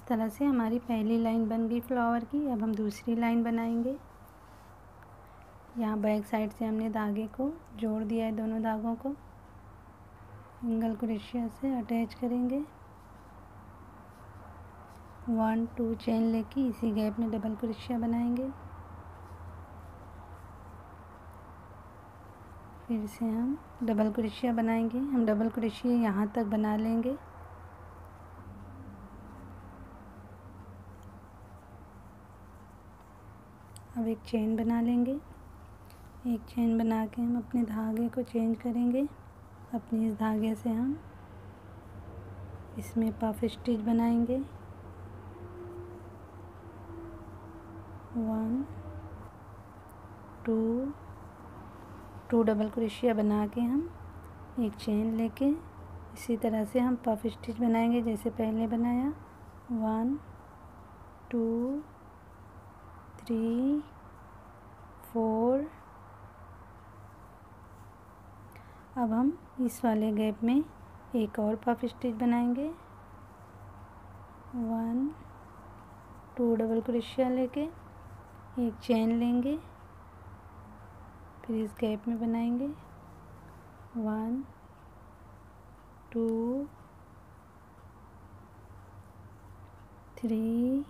तरह से हमारी पहली लाइन बन गई फ्लावर की। अब हम दूसरी लाइन बनाएंगे। यहाँ बैक साइड से हमने धागे को जोड़ दिया है, दोनों धागों को सिंगल क्रोशिया से अटैच करेंगे। 1 2 चेन लेके इसी गैप में डबल क्रोशिया बनाएंगे। फिर से हम डबल क्रोशिया बनाएंगे। हम डबल क्रोशिया यहाँ तक बना लेंगे। अब एक चेन बना लेंगे। एक चेन बना के हम अपने धागे को चेंज करेंगे। अपने इस धागे से हम इसमें पफ स्टिच बनाएंगे। 1 2 डबल क्रोशिया बना के हम एक चेन लेके इसी तरह से हम पफ स्टिच बनाएंगे जैसे पहले बनाया। 1 2 3 4। अब हम इस वाले गैप में एक और पफ स्टिच बनाएंगे। 1 2 डबल क्रोशिया लेके एक चेन लेंगे, फिर इस गैप में बनाएंगे। 1 2 3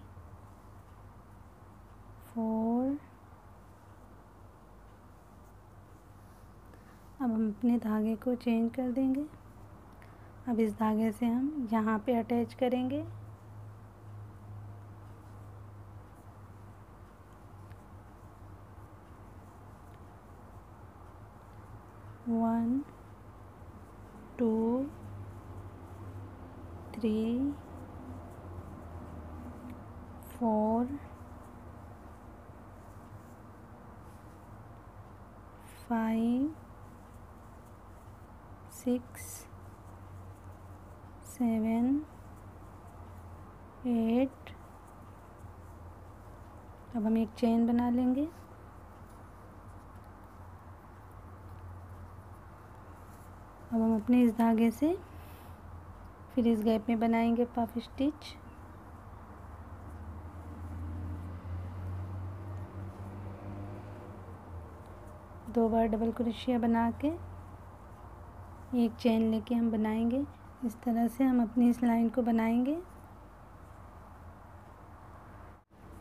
4। अब हम अपने धागे को चेंज कर देंगे। अब इस धागे से हम यहाँ पे अटैच करेंगे। वन 2 3 4 5 6 7 8। अब हम एक चेन बना लेंगे। अब हम अपने इस धागे से फिर इस गैप में बनाएंगे पफ स्टिच। दो बार डबल क्रोशिया बना के एक चेन लेके हम बनाएंगे। इस तरह से हम अपनी इस लाइन को बनाएंगे।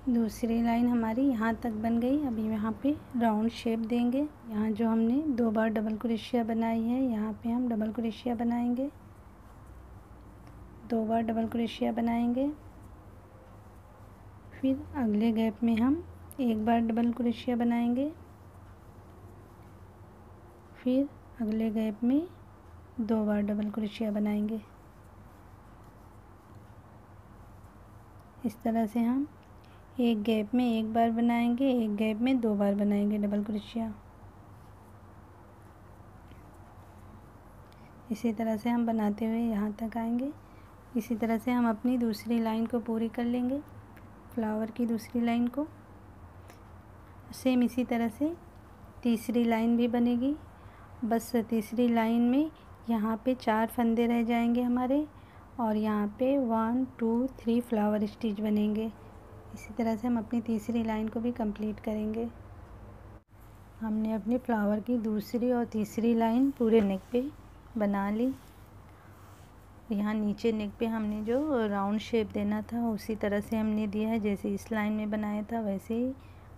दूसरी लाइन हमारी यहाँ तक बन गई। अभी यहाँ पे राउंड शेप देंगे। यहाँ जो हमने दो बार डबल क्रोशिया बनाई है यहाँ पे हम डबल क्रोशिया बनाएंगे। दो बार डबल क्रोशिया बनाएंगे। फिर अगले गैप में हम एक बार डबल क्रोशिया बनाएंगे। फिर अगले गैप में दो बार डबल क्रोशिया बनाएंगे। इस तरह से हम एक गैप में एक बार बनाएंगे, एक गैप में दो बार बनाएंगे डबल क्रोशिया। इसी तरह से हम बनाते हुए यहाँ तक आएंगे। इसी तरह से हम अपनी दूसरी लाइन को पूरी कर लेंगे, फ्लावर की दूसरी लाइन को। सेम इसी तरह से तीसरी लाइन भी बनेगी। बस तीसरी लाइन में यहाँ पे 4 फंदे रह जाएंगे हमारे और यहाँ पे 1 2 3 फ्लावर स्टिच बनेंगे। इसी तरह से हम अपनी तीसरी लाइन को भी कंप्लीट करेंगे। हमने अपने फ्लावर की दूसरी और तीसरी लाइन पूरे नेक पे बना ली। यहाँ नीचे नेक पे हमने जो राउंड शेप देना था उसी तरह से हमने दिया है। जैसे इस लाइन में बनाया था वैसे ही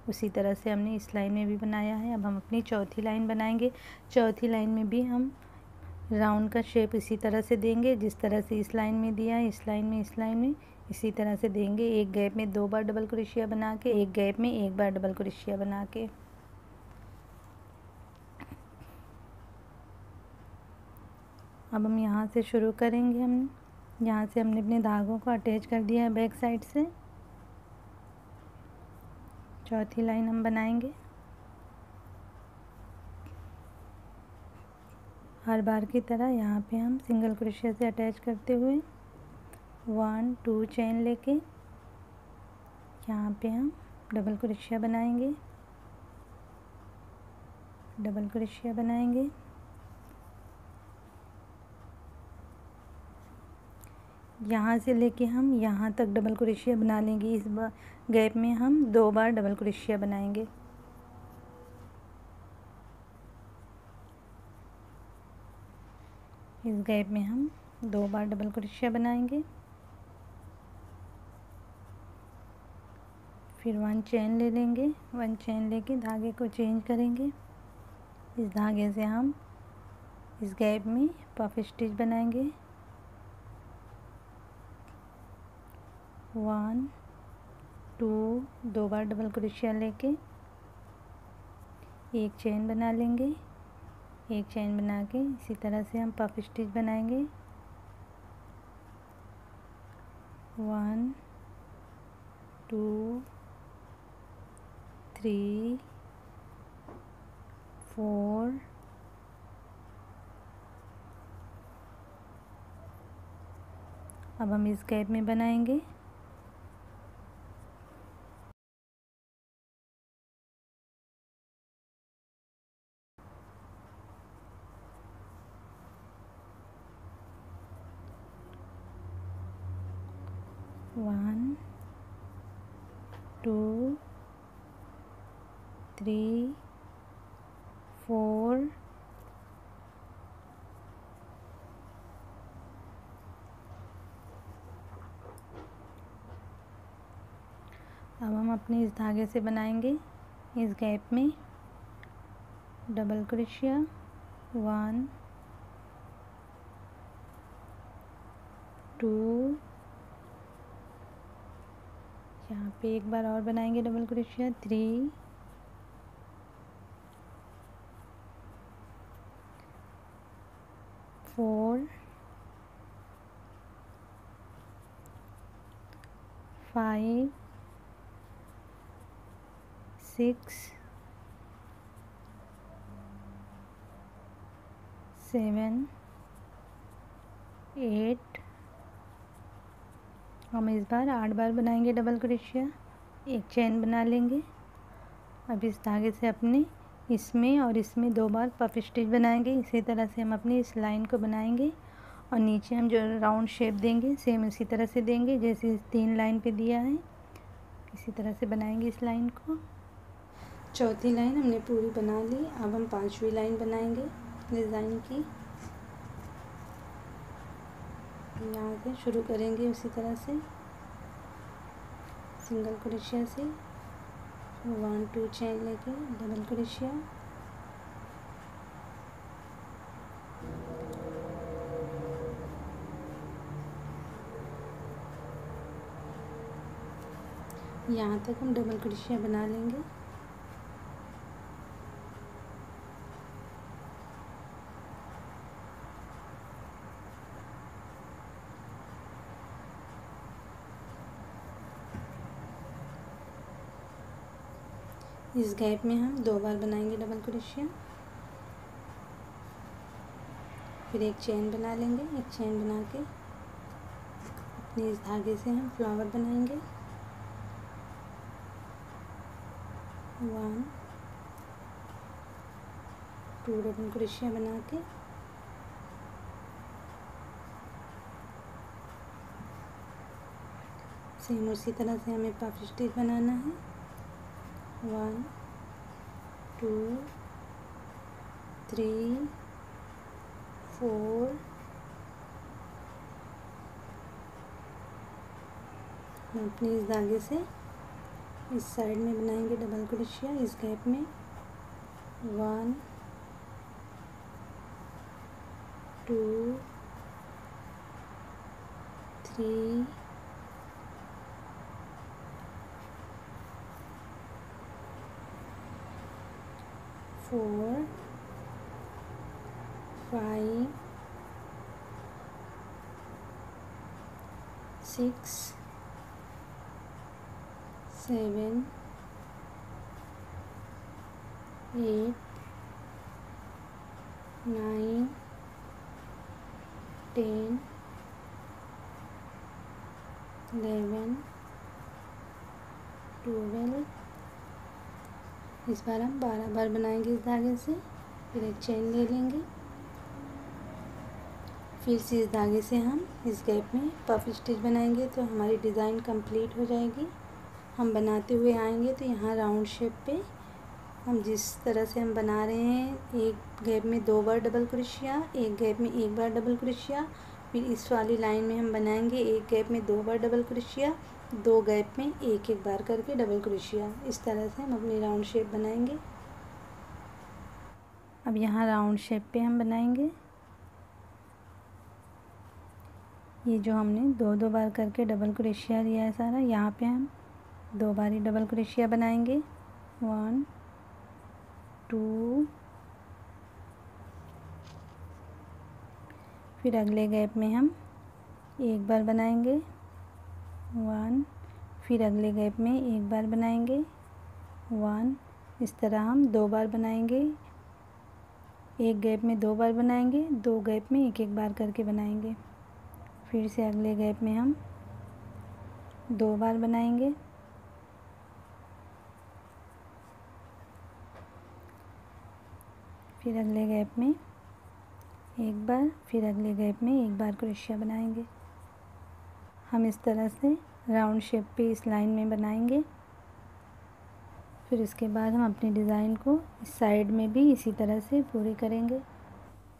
उसी तरह से हमने इस लाइन में भी बनाया है। अब हम अपनी चौथी लाइन बनाएंगे। चौथी लाइन में भी हम राउंड का शेप इसी तरह से देंगे जिस तरह से इस लाइन में दिया है। इस लाइन में इसी तरह से देंगे। एक गैप में दो बार डबल क्रोशिया बना के, एक गैप में एक बार डबल क्रोशिया बना के। अब हम यहाँ से शुरू करेंगे। यहाँ से हमने अपने धागों को अटैच कर दिया है बैक साइड से। चौथी लाइन हम बनाएंगे। हर बार की तरह यहाँ पे हम सिंगल क्रोशिया से अटैच करते हुए 1 2 चेन लेके यहाँ पे हम डबल क्रोशिया बनाएंगे। डबल क्रोशिया बनाएंगे। यहाँ से लेके हम यहाँ तक डबल क्रोशिया बना लेंगे। इस बार गैप में हम 2 बार डबल क्रोशिया बनाएंगे। इस गैप में हम 2 बार डबल क्रोशिया बनाएंगे। फिर 1 चेन ले लेंगे। 1 चेन लेके धागे को चेंज करेंगे। इस धागे से हम इस गैप में पफ स्टिच बनाएंगे। 1 2 2 बार डबल क्रोशिया लेके एक चेन बना लेंगे। एक चेन बना के इसी तरह से हम पफ स्टिच बनाएंगे। 1 2 3 4 अब हम इस गैप में बनाएंगे। वन 2 3 4 अब हम अपने इस धागे से बनाएंगे इस गैप में डबल क्रोशिया 1 2 यहाँ पे एक बार और बनाएंगे डबल क्रोशिया 3 4 5 6 7 8 हम इस बार 8 बार बनाएंगे डबल क्रोशिया। एक चेन बना लेंगे। अब इस धागे से अपने इसमें और इसमें 2 बार पफ स्टिच बनाएंगे। इसी तरह से हम अपनी इस लाइन को बनाएंगे और नीचे हम जो राउंड शेप देंगे सेम उसी तरह से देंगे जैसे इस 3 लाइन पे दिया है। इसी तरह से बनाएंगे इस लाइन को। चौथी लाइन हमने पूरी बना ली। अब हम 5वीं लाइन बनाएंगे डिज़ाइन की। यहाँ से शुरू करेंगे उसी तरह से सिंगल क्रोशिया से 1 2 चेन लेके डबल क्रोशिया यहाँ तक हम डबल क्रोशिया बना लेंगे। इस गैप में हम 2 बार बनाएंगे डबल क्रोशिया। फिर एक चेन बना लेंगे। एक चेन बना के अपने इस धागे से हम फ्लावर बनाएंगे। 1 2 डबल क्रोशिया बना के सेम उसी तरह से हमें पफ स्टिच बनाना है। 1 2 3 4 हम अपने इस धागे से इस साइड में बनाएंगे डबल क्रोशिया इस गैप में 1 2 3 4 5 6 7 8 9 10 11 12 इस बार हम 12 बार बनाएंगे इस धागे से। फिर एक चेन ले लेंगे। फिर से इस धागे से हम इस गैप में पफ स्टिच बनाएंगे तो हमारी डिज़ाइन कंप्लीट हो जाएगी। हम बनाते हुए आएंगे तो यहाँ राउंड शेप पे हम जिस तरह से हम बना रहे हैं, एक गैप में 2 बार डबल क्रोशिया, एक गैप में 1 बार डबल क्रोशिया, फिर इस वाली लाइन में हम बनाएंगे एक गैप में 2 बार डबल क्रोशिया, 2 गैप में एक एक बार करके डबल क्रोशिया। इस तरह से हम अपनी राउंड शेप बनाएंगे। अब यहाँ राउंड शेप पे हम बनाएंगे। ये जो हमने 2 बार करके डबल क्रोशिया लिया है सारा, यहाँ पे हम 2 बार ही डबल क्रोशिया बनाएंगे। 1 2, फिर अगले गैप में हम एक बार बनाएंगे 1, फिर अगले गैप में एक बार बनाएंगे 1। इस तरह हम 2 बार बनाएंगे, एक गैप में 2 बार बनाएंगे, 2 गैप में एक एक बार करके बनाएंगे। फिर से अगले गैप में हम 2 बार बनाएंगे, फिर अगले गैप में एक बार, फिर अगले गैप में एक बार क्रोशिया बनाएंगे। हम इस तरह से राउंड शेप पे इस लाइन में बनाएंगे। फिर उसके बाद हम अपनी डिज़ाइन को इस साइड में भी इसी तरह से पूरी करेंगे।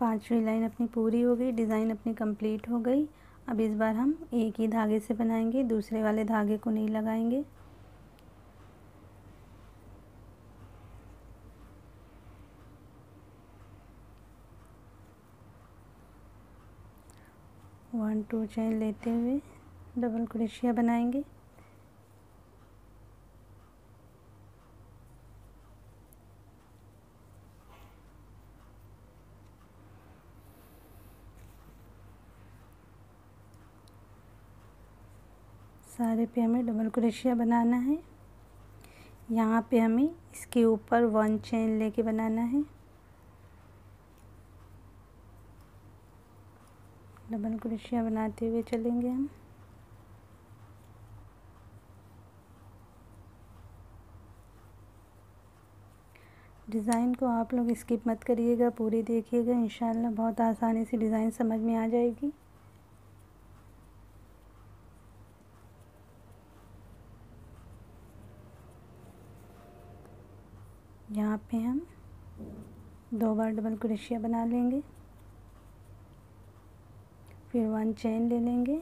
5वीं लाइन अपनी पूरी हो गई, डिज़ाइन अपनी कंप्लीट हो गई। अब इस बार हम एक ही धागे से बनाएंगे, दूसरे वाले धागे को नहीं लगाएंगे। वन 2 चेन लेते हुए डबल क्रोशिया बनाएंगे। सारे पे हमें डबल क्रोशिया बनाना है। यहाँ पे हमें इसके ऊपर 1 चेन लेके बनाना है। डबल क्रोशिया बनाते हुए चलेंगे हम। डिज़ाइन को आप लोग स्किप मत करिएगा, पूरी देखिएगा, इंशाल्लाह बहुत आसानी से डिज़ाइन समझ में आ जाएगी। यहाँ पे हम 2 बार डबल क्रोशिया बना लेंगे, फिर 1 चेन ले लेंगे,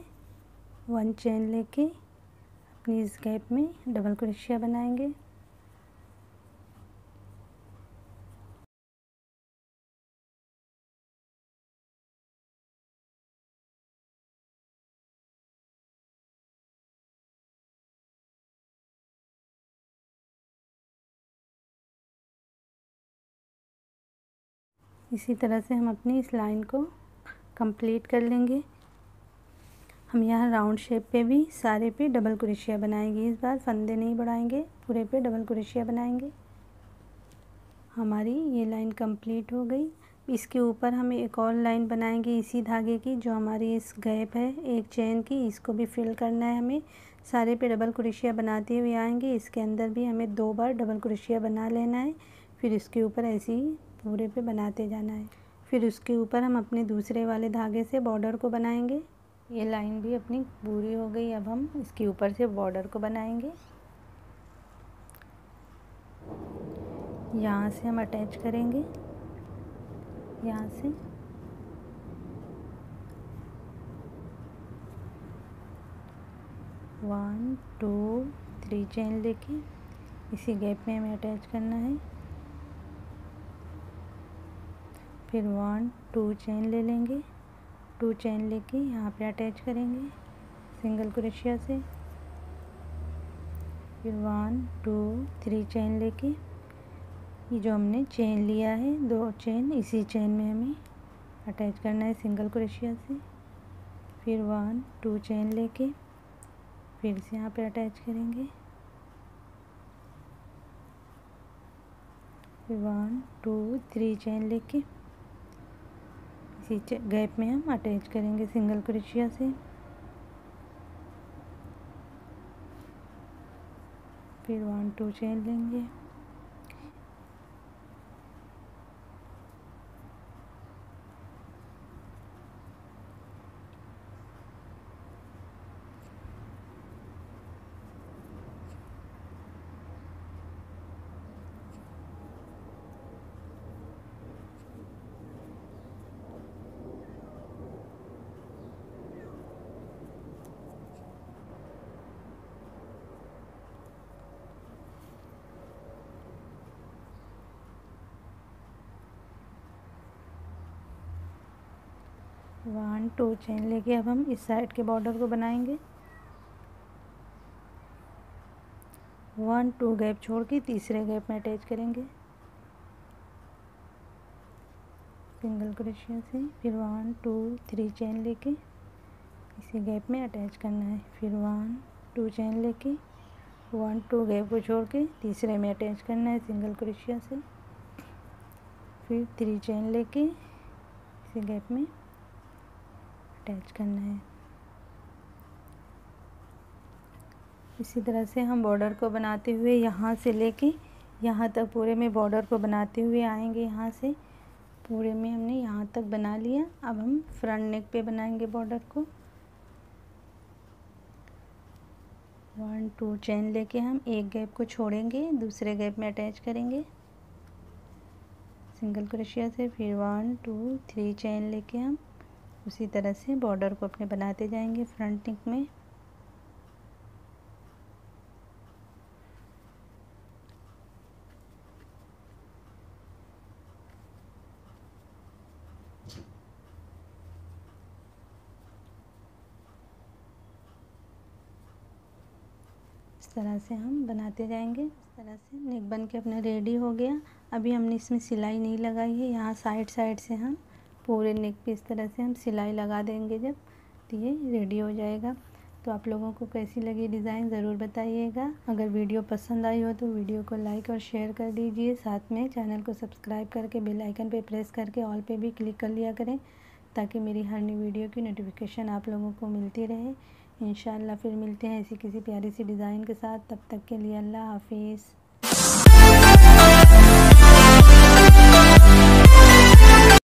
1 चेन लेके अपनी इस गैप में डबल क्रोशिया बनाएंगे। इसी तरह से हम अपनी इस लाइन को कंप्लीट कर लेंगे। हम यहाँ राउंड शेप पे भी सारे पे डबल क्रोशिया बनाएंगे। इस बार फंदे नहीं बढ़ाएंगे, पूरे पे डबल क्रोशिया बनाएंगे। हमारी ये लाइन कंप्लीट हो गई। इसके ऊपर हम एक और लाइन बनाएंगे इसी धागे की, जो हमारी इस गैप है एक चेन की, इसको भी फिल करना है हमें। सारे पे डबल क्रोशिया बनाते हुए आएंगे। इसके अंदर भी हमें 2 बार डबल क्रोशिया बना लेना है। फिर इसके ऊपर ऐसे ही पूरे पे बनाते जाना है। फिर उसके ऊपर हम अपने दूसरे वाले धागे से बॉर्डर को बनाएंगे। ये लाइन भी अपनी पूरी हो गई। अब हम इसके ऊपर से बॉर्डर को बनाएंगे। यहाँ से हम अटैच करेंगे, यहाँ से 1 2 3 चेन लेके इसी गैप में हमें अटैच करना है। फिर 1 2 चेन ले लेंगे, 2 चेन लेके यहाँ पे अटैच करेंगे सिंगल क्रोशिया से। फिर 1 2 3 चेन लेके ये जो हमने चेन लिया है 2 चेन, इसी चेन में हमें अटैच करना है सिंगल क्रोशिया से। फिर 1 2 चेन लेके फिर से यहाँ पे अटैच करेंगे। फिर 1 2 3 चेन लेके इसी गैप में हम अटैच करेंगे सिंगल क्रोशिया से। फिर 1 2 चेन लेंगे, 1 2 चेन लेके अब हम इस साइड के बॉर्डर को बनाएंगे। 1 2 गैप छोड़ के तीसरे गैप में अटैच करेंगे सिंगल क्रोशिया से। फिर 1 2 3 चेन लेके इसी गैप में अटैच करना है। फिर 1 2 चेन लेके 1 2 गैप को छोड़ के तीसरे में अटैच करना है सिंगल क्रोशिया से। फिर 3 चेन लेके इसी गैप में अटैच करना है। इसी तरह से हम बॉर्डर को बनाते हुए यहाँ से लेके यहाँ तक पूरे में बॉर्डर को बनाते हुए आएंगे। यहाँ से पूरे में हमने यहाँ तक बना लिया। अब हम फ्रंट नेक पे बनाएंगे बॉर्डर को। 1 2 चेन लेके हम एक गैप को छोड़ेंगे, दूसरे गैप में अटैच करेंगे सिंगल क्रोशिया से। फिर 1 2 3 चेन लेके हम उसी तरह से बॉर्डर को अपने बनाते जाएंगे फ्रंट नेक में। इस तरह से हम बनाते जाएंगे। इस तरह से नेक बन के अपना रेडी हो गया। अभी हमने इसमें सिलाई नहीं लगाई है। यहाँ साइड साइड से हम पूरे नेक पे इस तरह से हम सिलाई लगा देंगे जब, तो ये रेडी हो जाएगा। तो आप लोगों को कैसी लगी डिज़ाइन ज़रूर बताइएगा। अगर वीडियो पसंद आई हो तो वीडियो को लाइक और शेयर कर दीजिए। साथ में चैनल को सब्सक्राइब करके बेल आइकन पे प्रेस करके ऑल पे भी क्लिक कर लिया करें, ताकि मेरी हर नई वीडियो की नोटिफिकेशन आप लोगों को मिलती रहे। इंशाल्लाह फिर मिलते हैं ऐसी किसी प्यारी सी डिज़ाइन के साथ। तब तक के लिए अल्लाह हाफिज़।